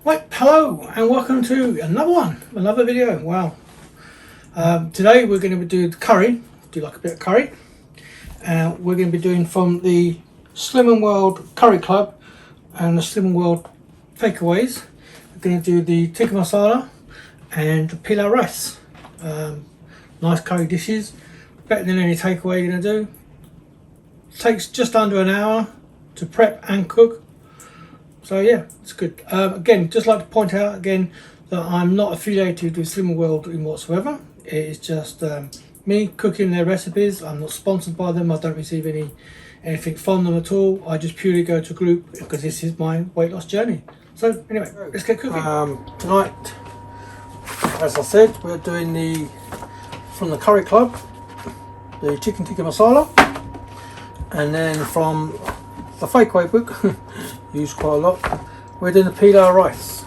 Right, hello and welcome to another video. Wow. Today we're going to be doing curry, like a bit of curry. We're going to be doing from the Slim & World Curry Club and the Slim & World takeaways. We're going to do the Tikka Masala and the Pilaf rice. Nice curry dishes, better than any takeaway you're going to do. Takes just under an hour to prep and cook. So yeah, it's good. Again, just like to point out again that I'm not affiliated with Slim & World in whatsoever. It is just me cooking their recipes. I'm not sponsored by them. I don't receive anything from them at all. I just purely go to a group because this is my weight loss journey. So anyway, let's get cooking. Tonight, as I said, we're doing from the Curry Club, the Chicken Tikka Masala, and then from the Fakeaway book, used quite a lot, we're doing the Pilaf rice.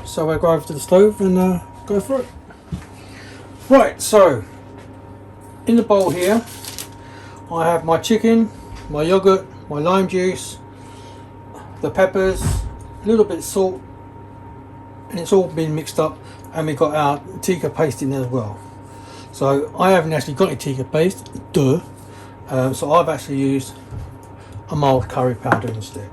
So we'll go over to the stove and go for it. Right, so in the bowl here I have my chicken, my yogurt, my lime juice, the peppers, a little bit of salt, and it's all been mixed up, and we've got our tikka paste in there as well. So I haven't actually got any tikka paste, so I've actually used a mild curry powder instead.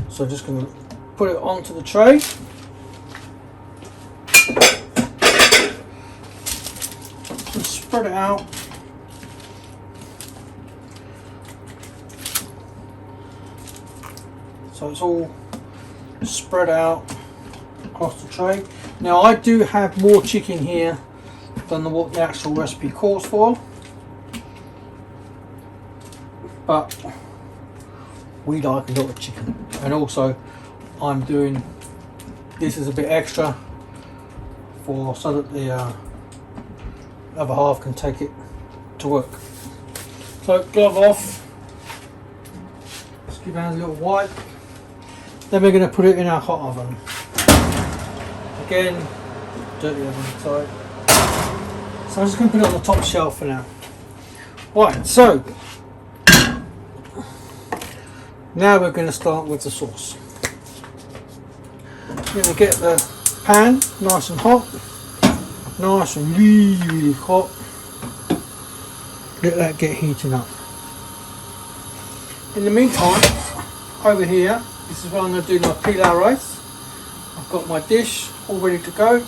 So I'm just going to put it onto the tray. And spread it out. So it's all spread out across the tray. Now I do have more chicken here than what the actual recipe calls for, but we like a lot of chicken, and also I'm doing this as a bit extra so that the other half can take it to work. So glove off, just give hands a little wipe, then we're going to put it in our hot oven. Again, dirty oven, sorry. So I'm just going to put it on the top shelf for now. Right, so now we're going to start with the sauce. We're going to get the pan nice and hot, nice and really hot. Let that get heating up. In the meantime, over here, this is what I'm going to do my Pilaf rice. I've got my dish all ready to go,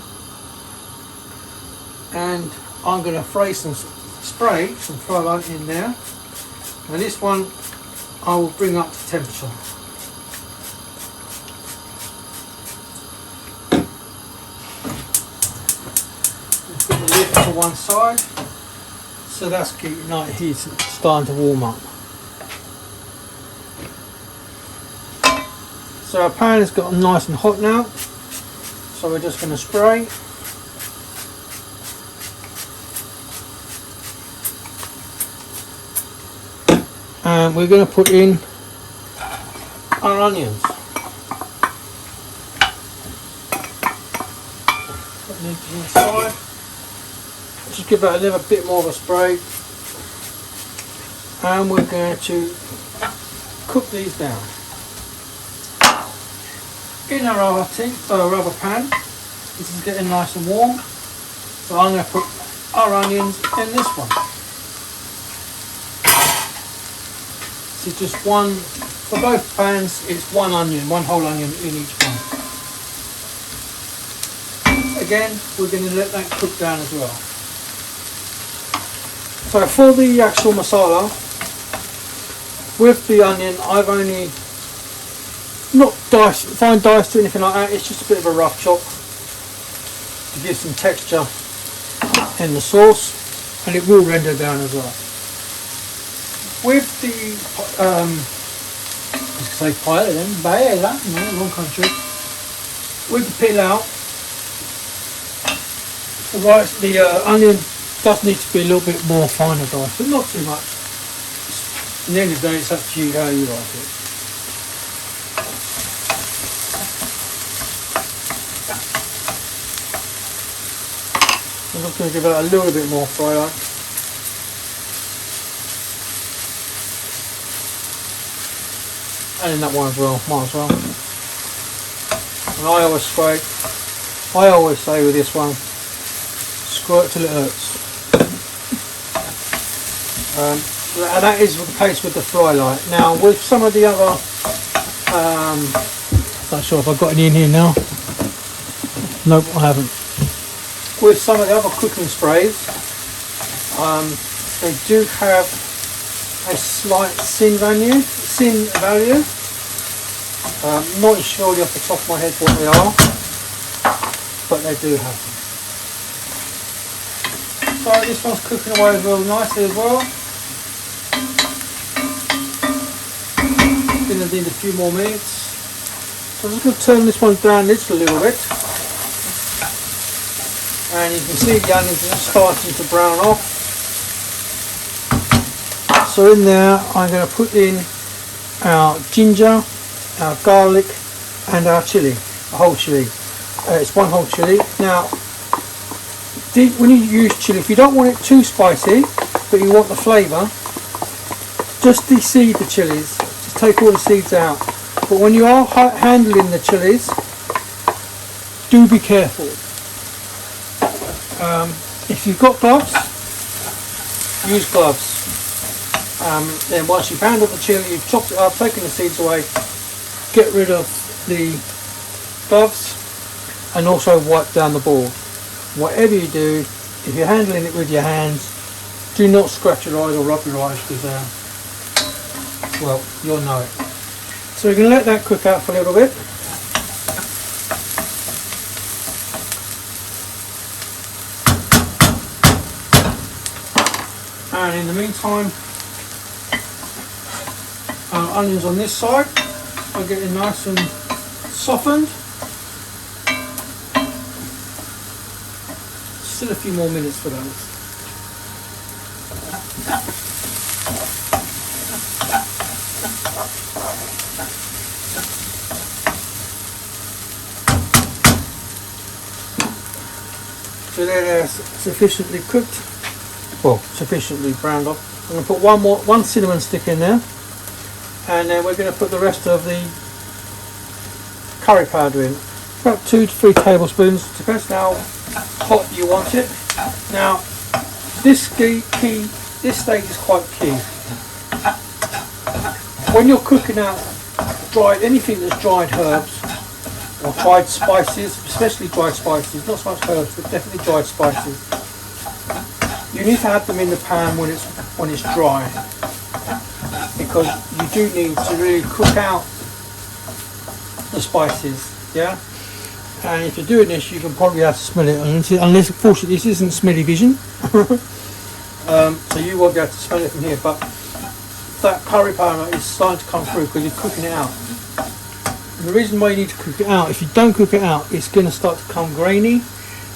and I'm going to spray some fry in there, and this one I will bring up to temperature. Put the lid to one side, so that's getting nice heat, starting to warm up. So our pan has got nice and hot now, so we're just going to spray. And we're going to put in our onions. Put these inside. Just give that a little bit more of a spray. And we're going to cook these down. In our rubber pan, this is getting nice and warm. So I'm going to put our onions in this one. It's just one, for both pans it's one whole onion in each one. Again, we're going to let that cook down as well. So for the actual masala, with the onion, I've only not fine diced or anything like that, it's just a bit of a rough chop to give some texture in the sauce, and it will render down as well. With the wrong country. With the Pilaf, the onion does need to be a little bit more finer diced, but not too much. At the end of the day, it's up to you how you like it. I'm just going to give it a little bit more fry up. And in that one as well, might as well. And I always say with this one, squirt till it hurts. And that is the case with the fly light. Now with some of the other, not sure if I've got any in here now. Nope, I haven't. With some of the other cooking sprays, they do have a slight sin value. Not sure off the top of my head what they are, but they do have them. So this one's cooking away real nicely as well. Going to need a few more minutes. So I'm just going to turn this one down just a little bit. And you can see the onions are starting to brown off. So in there I'm going to put in our ginger, our garlic and our chilli, a whole chilli. It's one whole chilli. Now when you use chilli, if you don't want it too spicy but you want the flavour, just de-seed the chillies, just take all the seeds out. But when you are handling the chillies, do be careful. If you've got gloves, use gloves. Then once you've handled the chilli, you've chopped it up, taken the seeds away, get rid of the gloves and also wipe down the board. Whatever you do, if you're handling it with your hands, do not scratch your eyes or rub your eyes because, well, you'll know it. So we're going to let that cook out for a little bit. And in the meantime, our onions on this side are getting nice and softened. Still a few more minutes for those. So they're sufficiently cooked, well, sufficiently browned up. I'm going to put one cinnamon stick in there, and then we're going to put the rest of the curry powder in. About 2 to 3 tablespoons, depends how hot you want it. Now, this stage is quite key. When you're cooking out anything that's dried herbs or dried spices, especially dried spices, not so much herbs, but definitely dried spices, you need to have them in the pan when it's dry, because you do need to really cook out the spices, yeah. And if you're doing this, you can probably have to smell it, unless unfortunately this isn't smelly vision. So you won't be able to smell it from here, but that curry powder is starting to come through because you're cooking it out. And the reason why you need to cook it out, if you don't cook it out, it's going to start to become grainy.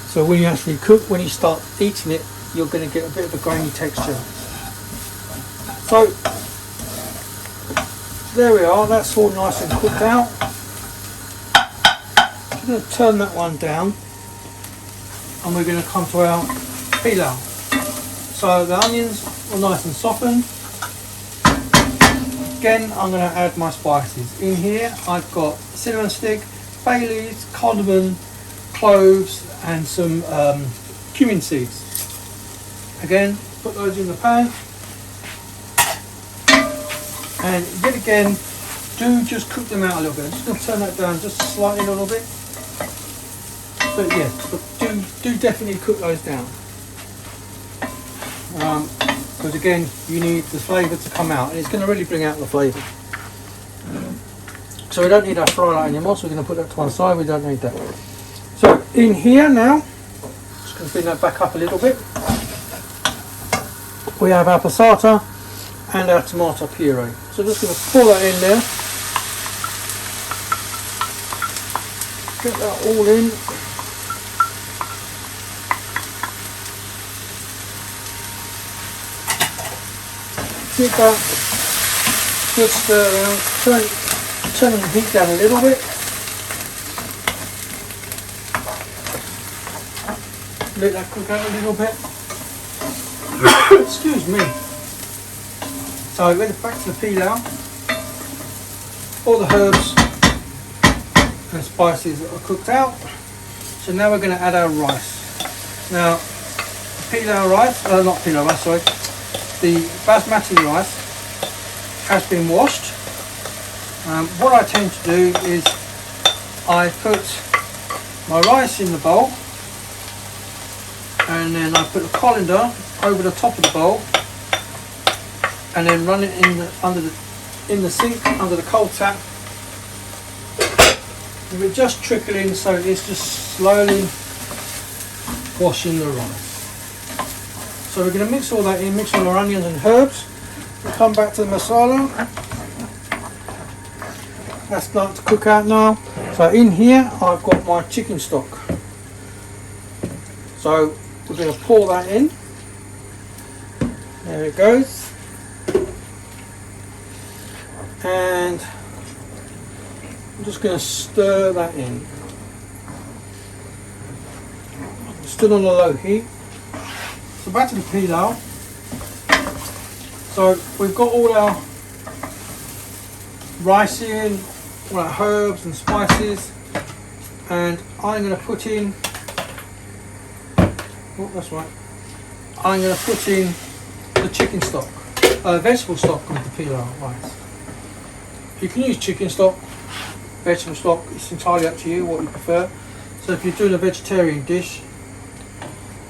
So when you actually cook, when you start eating it, you're going to get a bit of a grainy texture. So there we are, that's all nice and cooked out. I'm going to turn that one down and we're going to come to our pilaf. So the onions are nice and softened. Again, I'm going to add my spices. In here I've got cinnamon stick, bay leaves, cardamom, cloves and some cumin seeds. Again, put those in the pan. And yet again, do just cook them out a little bit. I'm just going to turn that down just slightly a little bit. But yes, but do definitely cook those down. Because again, you need the flavour to come out, and it's going to really bring out the flavour. So we don't need our fry light anymore, so we're going to put that to one side. We don't need that. So in here now, just going to bring that back up a little bit. We have our passata and our tomato puree. So just going to pour that in there. Get that all in. Give that good stir around. Turn the heat down a little bit. Let that cook out a little bit. Excuse me. So we're back to the pilaf. all the herbs and spices are cooked out. So now we're going to add our rice. Now, pilau rice, not pilau rice, sorry, the basmati rice has been washed. What I tend to do is I put my rice in the bowl, and then I put the colander over the top of the bowl, and then run it in the sink under the cold tap. And we just trickle in, so it's just slowly washing the rice. So we're going to mix all that in, mix all our onions and herbs. We'll come back to the masala. That's starting to cook out now. So in here I've got my chicken stock. So we're going to pour that in. There it goes. And I'm just going to stir that in. Still on a low heat. So back to the pilau. So we've got all our rice in, all our herbs and spices, and I'm going to put in, oh that's right, I'm going to put in the chicken stock, vegetable stock with the pilau rice. You can use chicken stock, vegetable stock, it's entirely up to you what you prefer. So if you're doing a vegetarian dish,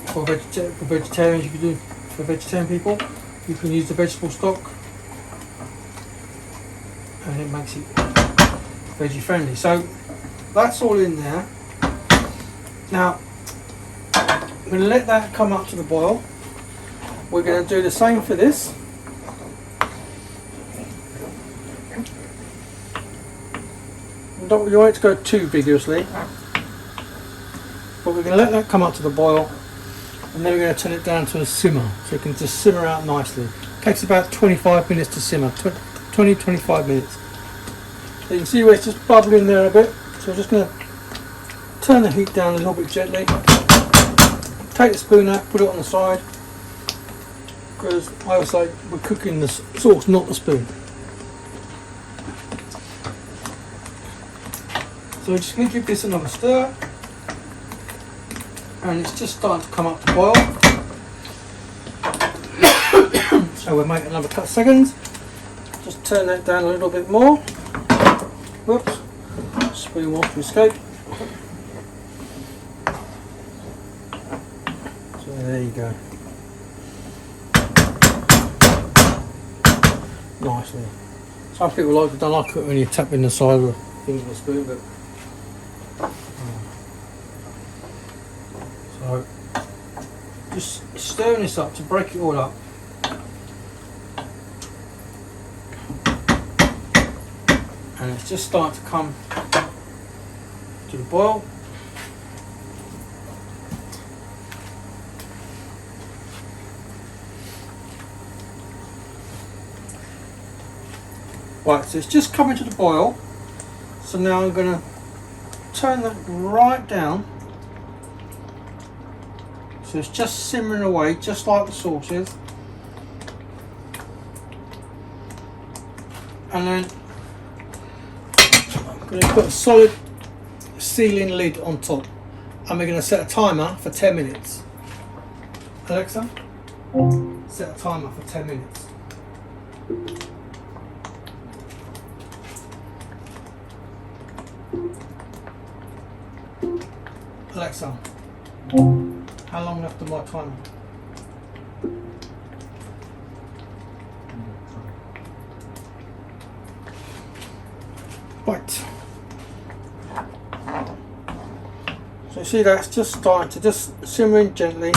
for vegetarians, you can do for vegetarian people, you can use the vegetable stock, and it makes it veggie friendly. So that's all in there. Now I'm going to let that come up to the boil. We're going to do the same for this. Don't want it to go too vigorously, but we're going to let that come up to the boil, and then we're going to turn it down to a simmer, so it can just simmer out nicely. It takes about 25 minutes to simmer, 20-25 minutes. So you can see where it's just bubbling there a bit, so I'm just going to turn the heat down a little bit gently, take the spoon out, put it on the side, because I always say we're cooking the sauce, not the spoon. So we're just going to give this another stir, and it's just starting to come up to boil. So we'll make another couple of seconds. Just turn that down a little bit more. Whoops, spoon wants to escape. So there you go. Nicely. Some people don't like it when you tap in the side with a finger or spoon, but so just stirring this up to break it all up. And it's just starting to come to the boil. Right, so it's just coming to the boil. So now I'm going to turn that right down. So it's just simmering away, just like the sauce is. And then I'm going to put a solid sealing lid on top. And we're going to set a timer for 10 minutes. Alexa, set a timer for 10 minutes. Alexa, how long left on my timer? Right. So you see that's just starting to just simmer in gently,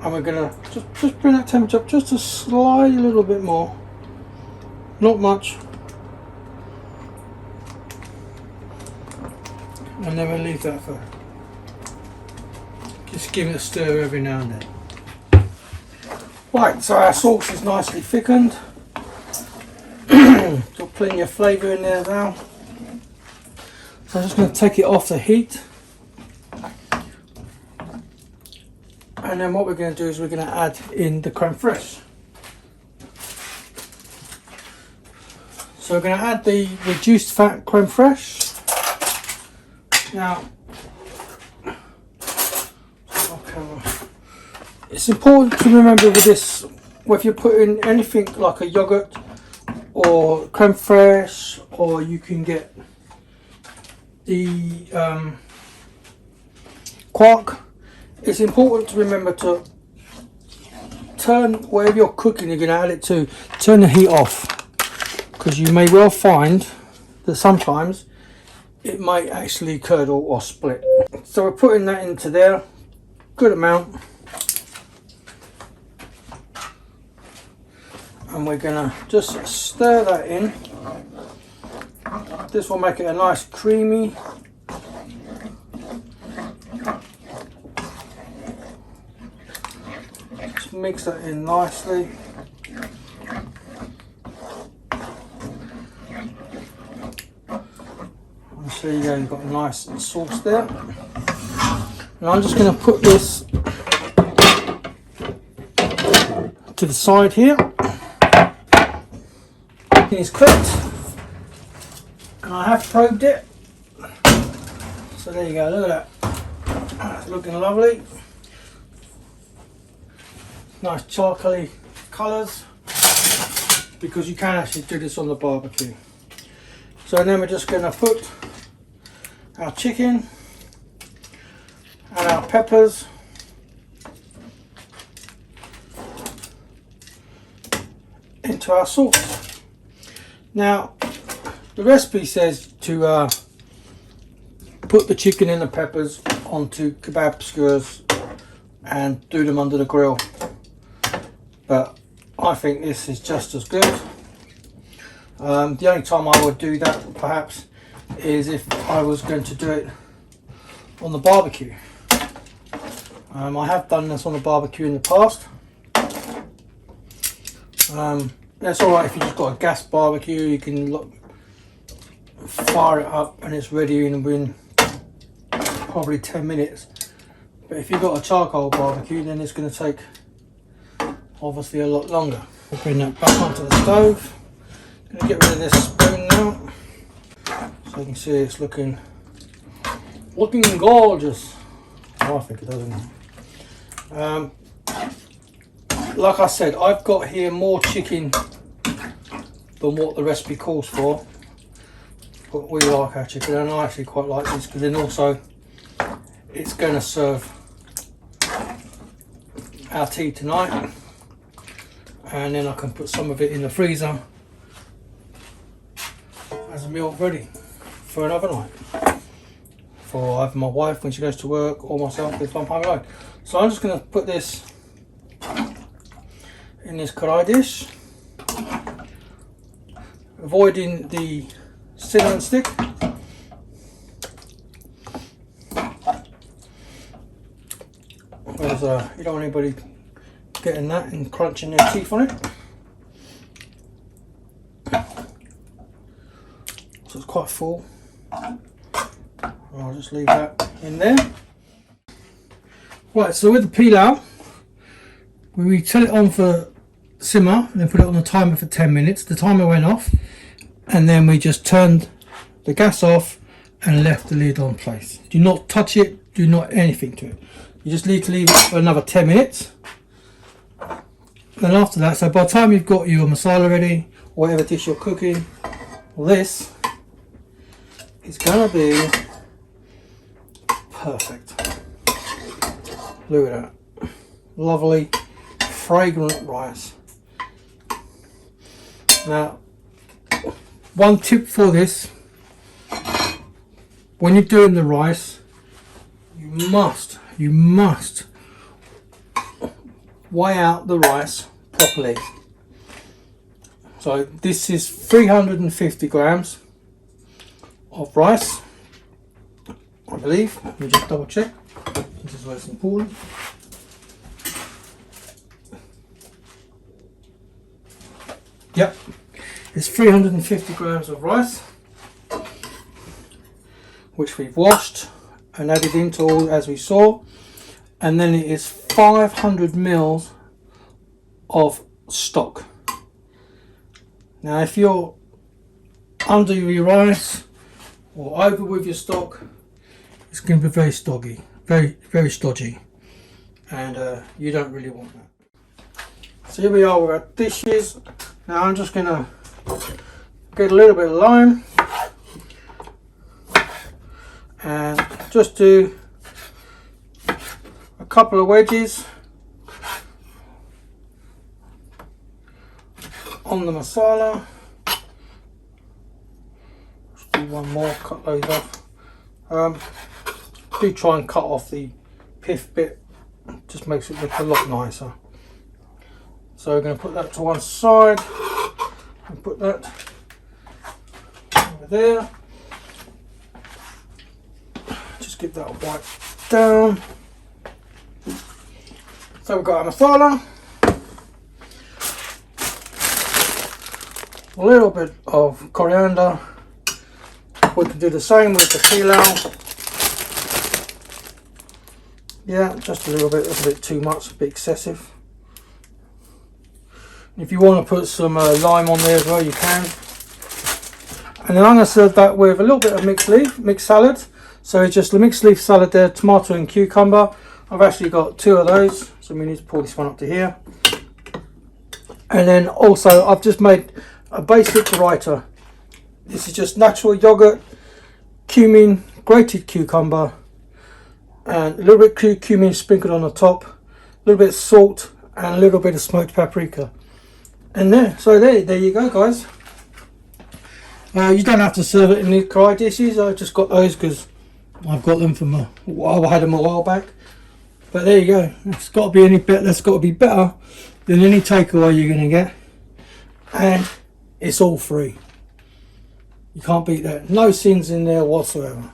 and we're gonna just bring that temperature up just a slightly little bit more. Not much. And then we'll leave that for just give it a stir every now and then. Right, so our sauce is nicely thickened. Got plenty of flavour in there now. So I'm just going to take it off the heat. And then what we're going to do is we're going to add in the creme fraiche. So we're going to add the reduced fat creme fraiche. Now, it's important to remember with this, if you're putting anything like a yogurt or creme fraiche, or you can get the quark, it's important to remember to turn, whatever you're cooking you're going to add it to, turn the heat off, because you may well find that sometimes it might actually curdle or split. So we're putting that into there, good amount, and we're going to just stir that in. This will make it a nice creamy. Just mix that in nicely. So you've got a nice sauce there. And I'm just going to put this to the side here. It's cooked, and I have probed it. So there you go, look at that. That's looking lovely. Nice charcoaly colours, because you can actually do this on the barbecue. So then we're just going to put our chicken and our peppers into our sauce. Now, the recipe says to put the chicken and the peppers onto kebab skewers and do them under the grill, but I think this is just as good. The only time I would do that perhaps is if I was going to do it on the barbecue. I have done this on the barbecue in the past. That's alright if you just got a gas barbecue, you can fire it up and it's ready in probably 10 minutes. But if you've got a charcoal barbecue, then it's going to take obviously a lot longer. We'll bring that back onto the stove. Going to get rid of this spoon now, so you can see it's looking gorgeous. Oh, I think it does. Like I said, I've got here more chicken than what the recipe calls for, but we like our chicken, and I actually quite like this because then also it's going to serve our tea tonight, and then I can put some of it in the freezer as a meal ready for another night, for either my wife when she goes to work or myself if I'm home alone. So I'm just going to put this in this karahi dish, avoiding the cinnamon stick. Whereas you don't want anybody getting that and crunching their teeth on it. So it's quite full. I'll just leave that in there. Right, so with the pilau, we set it on for simmer and then put it on the timer for 10 minutes. The timer went off, and then we just turned the gas off and left the lid on place. Do not touch it, do not anything to it. You just need to leave it for another 10 minutes. Then after that, so by the time you've got your masala ready, or whatever dish you're cooking, this is going to be perfect. Look at that. Lovely, fragrant rice. Now, one tip for this, when you're doing the rice, you must weigh out the rice properly. So this is 350 grams of rice, I believe. Let me just double check. This is where it's important. Yep, it's 350 grams of rice, which we've washed and added into all as we saw, and then it is 500 mils of stock. Now if you're under your rice or over with your stock, it's going to be very stodgy, very stodgy, and you don't really want that. So here we are with our dishes. Now I'm just going to get a little bit of lime and just do a couple of wedges on the masala. Just do one more, cut those off. Do try and cut off the pith bit, just makes it look a lot nicer. So we're going to put that to one side and put that over there. Just get that wiped down. So we've got our masala, a little bit of coriander. We can do the same with the pilaf. Yeah, just a little bit, that's a bit too much, a bit excessive. If you want to put some lime on there as well, you can. And then I'm going to serve that with a little bit of mixed salad. So it's just the mixed leaf salad there, tomato and cucumber. I've actually got 2 of those, so we need to pour this one up to here. And then also I've just made a basic raita. This is just natural yogurt, cumin, grated cucumber, and a little bit of cumin sprinkled on the top, a little bit of salt, and a little bit of smoked paprika. And there you go, guys. You don't have to serve it in these dry dishes. I just got those because I've got them from I had them a while back. But there you go. It's got to be any better. That's got to be better than any takeaway you're going to get, and it's all free. You can't beat that. No sins in there whatsoever.